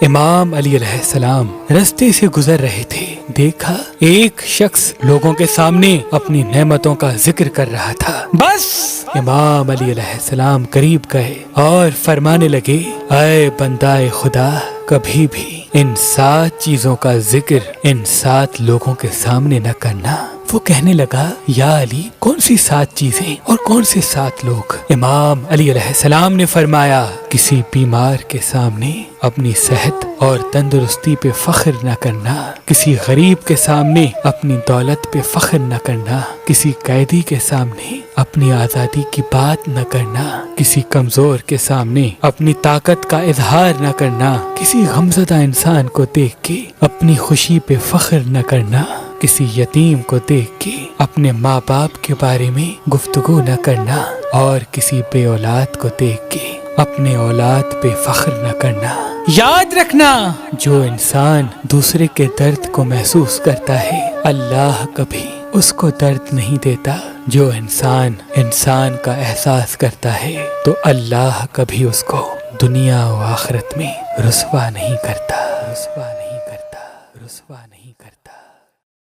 امام علی علیہ السلام راستے سے گزر رہے تھے، دیکھا ایک شخص لوگوں کے سامنے اپنی نعمتوں کا ذکر کر رہا تھا۔ بس امام علی علیہ السلام قریب گئے اور فرمانے لگے، اے بندہ خدا، کبھی بھی ان 7 چیزوں کا ذکر ان 7 لوگوں کے سامنے نہ کرنا۔ وہ کہنے لگا، یا علی، کون سی 7 چیزیں اور کون سے 7 لوگ؟ امام علی علیہ السلام نے فرمایا، کسی بیمار کے سامنے اپنی صحت اور تندرستی پہ فخر نہ کرنا، کسی غریب کے سامنے اپنی دولت پہ فخر نہ کرنا، کسی قیدی کے سامنے اپنی آزادی کی بات نہ کرنا، کسی کمزور کے سامنے اپنی طاقت کا اظہار نہ کرنا، کسی غمزدہ انسان کو دیکھ کے اپنی خوشی پہ فخر نہ کرنا، کسی یتیم کو دیکھ کے اپنے ماں باپ کے بارے میں گفتگو نہ کرنا، اور کسی بے اولاد کو دیکھ کے اپنے اولاد پہ فخر نہ کرنا۔ یاد رکھنا، جو انسان دوسرے کے درد کو محسوس کرتا ہے، اللہ کبھی اس کو درد نہیں دیتا۔ جو انسان کا احساس کرتا ہے تو اللہ کبھی اس کو دنیا و آخرت میں رسوا نہیں کرتا۔